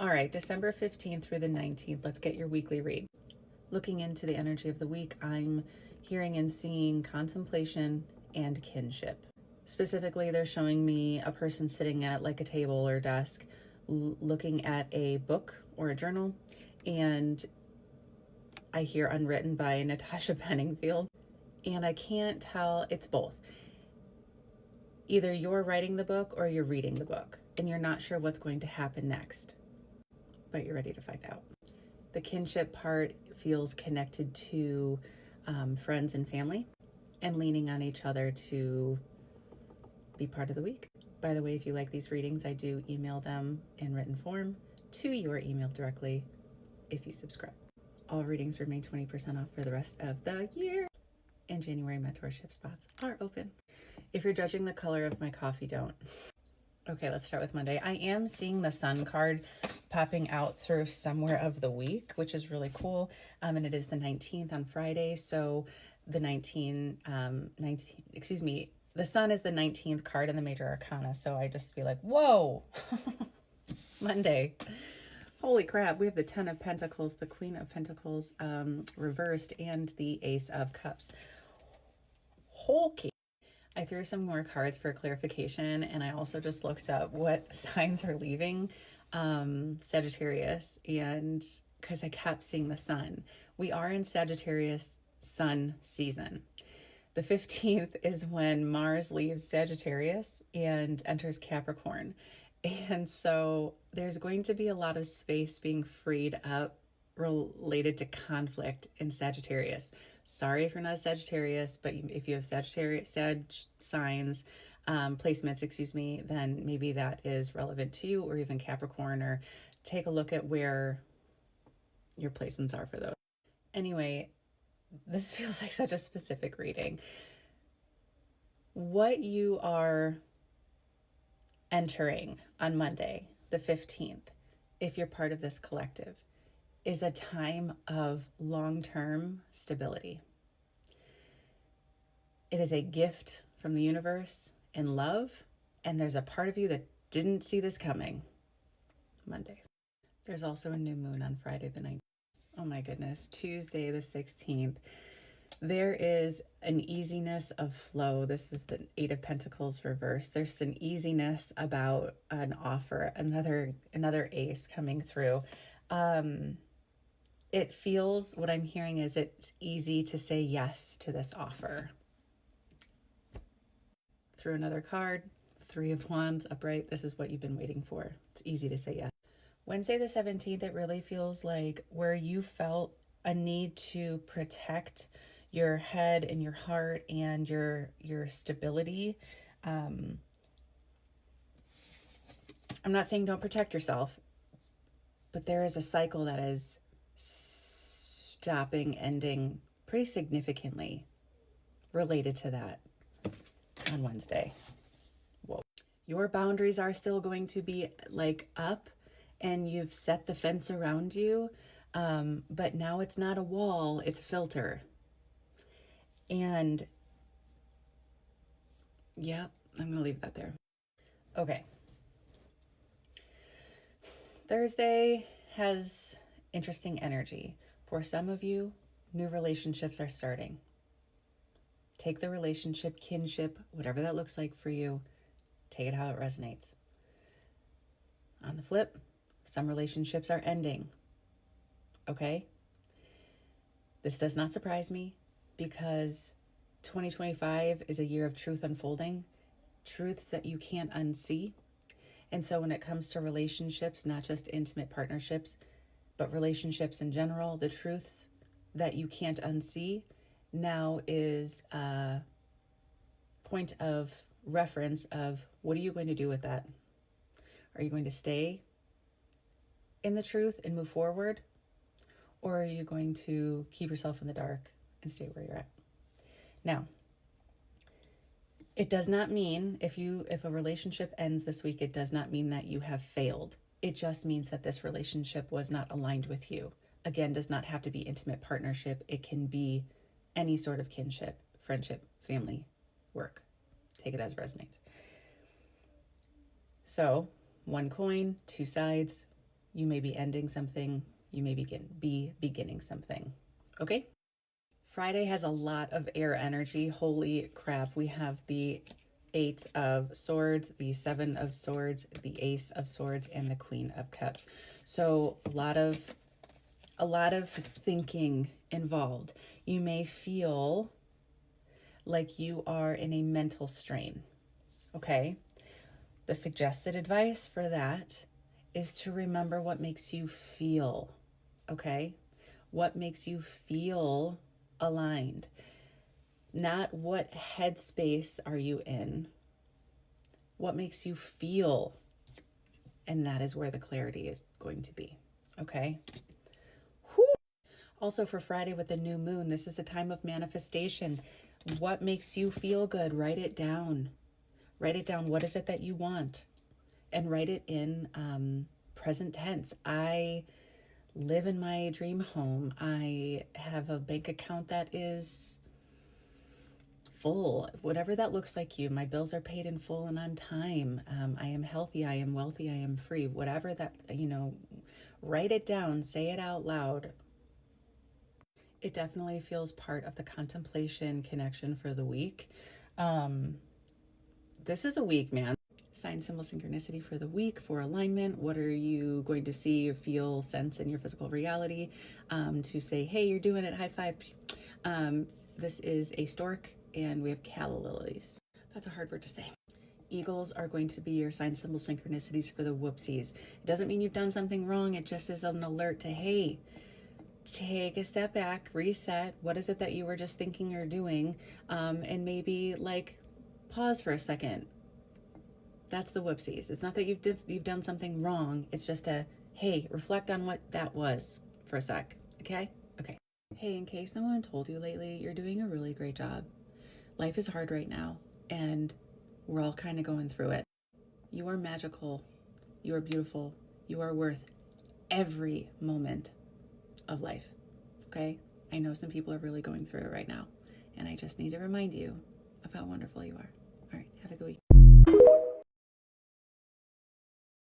All right, December 15th through the 19th, let's get your weekly read. Looking into the energy of the week, I'm hearing and seeing contemplation and kinship. Specifically, they're showing me a person sitting at like a table or desk, looking at a book or a journal, and I hear Unwritten by Natasha Bedingfield, and I can't tell, it's both. Either you're writing the book or you're reading the book, and you're not sure what's going to happen next, but you're ready to find out. The kinship part feels connected to friends and family and leaning on each other to be part of the week. By the way, if you like these readings, I do email them in written form to your email directly if you subscribe. All readings remain 20% off for the rest of the year, and January mentorship spots are open. If you're judging the color of my coffee, don't. Okay, let's start with Monday. I am seeing the Sun card popping out through somewhere of the week, which is really cool. And it is the 19th on Friday. So the the Sun is the 19th card in the major arcana. So I just feel like, whoa, Monday. Holy crap. We have the 10 of Pentacles, the Queen of Pentacles reversed, and the Ace of Cups. Holy. I threw some more cards for clarification, and I also just looked up what signs are leaving Sagittarius, and because I kept seeing the Sun. We are in Sagittarius Sun season. The 15th is when Mars leaves Sagittarius and enters Capricorn. And so there's going to be a lot of space being freed up related to conflict in Sagittarius. Sorry if you're not a Sagittarius, but if you have Sagittarius signs, placements, then maybe that is relevant to you, or even Capricorn, or take a look at where your placements are for those. Anyway, this feels like such a specific reading. What you are entering on Monday, the 15th, if you're part of this collective, is a time of long-term stability. It is a gift from the universe and love, and there's a part of you that didn't see this coming. Monday. There's also a new moon on Friday the 19th. Oh my goodness, Tuesday the 16th. There is an easiness of flow. This is the 8 of Pentacles reversed. There's an easiness about an offer, another ace coming through. It feels, what I'm hearing is it's easy to say yes to this offer. Through another card, 3 of Wands upright. This is what you've been waiting for. It's easy to say yes. Wednesday the 17th, it really feels like where you felt a need to protect your head and your heart and your stability. I'm not saying don't protect yourself, but there is a cycle that is stopping, ending pretty significantly related to that on Wednesday. Whoa. Your boundaries are still going to be like up, and you've set the fence around you, but now it's not a wall, it's a filter. And yeah, I'm going to leave that there. Okay. Thursday has interesting energy. For some of you, new relationships are starting. Take the relationship, kinship, whatever that looks like for you, take it how it resonates. On the flip, some relationships are ending. Okay? This does not surprise me, because 2025 is a year of truth unfolding, truths that you can't unsee. And so when it comes to relationships, not just intimate partnerships, but relationships in general, the truths that you can't unsee now is a point of reference of what are you going to do with that? Are you going to stay in the truth and move forward? Or are you going to keep yourself in the dark and stay where you're at? Now, it does not mean if a relationship ends this week, it does not mean that you have failed. It just means that this relationship was not aligned with you. Again, does not have to be intimate partnership. It can be any sort of kinship, friendship, family, work. Take it as resonates. So, one coin, two sides. You may be ending something. You may be beginning something. Okay? Friday has a lot of air energy. Holy crap. We have the Eight of Swords, the Seven of Swords, the Ace of Swords, and the Queen of Cups. So a lot of thinking involved. You may feel like you are in a mental strain. Okay? The suggested advice for that is to remember what makes you feel. Okay? What makes you feel aligned? Not what headspace are you in. What makes you feel? And that is where the clarity is going to be. Okay? Whew. Also for Friday with the new moon, this is a time of manifestation. What makes you feel good? Write it down. Write it down. What is it that you want? And write it in present tense. I live in my dream home. I have a bank account that is full, whatever that looks like you. My bills are paid in full and on time. I am healthy. I am wealthy. I am free. Whatever that, write it down. Say it out loud. It definitely feels part of the contemplation connection for the week. This is a week, man. Sign symbol synchronicity for the week for alignment. What are you going to see or feel, sense in your physical reality to say, hey, you're doing it, high five. This is a stork and we have calla lilies. That's a hard word to say. Eagles are going to be your sign symbol synchronicities for the whoopsies. It doesn't mean you've done something wrong. It just is an alert to, hey, take a step back, reset. What is it that you were just thinking or doing? And maybe like pause for a second. That's the whoopsies. It's not that you've done something wrong. It's just a, hey, reflect on what that was for a sec. Okay? Okay. Hey, in case no one told you lately, you're doing a really great job. Life is hard right now, and we're all kind of going through it. You are magical. You are beautiful. You are worth every moment of life. Okay? I know some people are really going through it right now, and I just need to remind you of how wonderful you are. All right. Have a good week.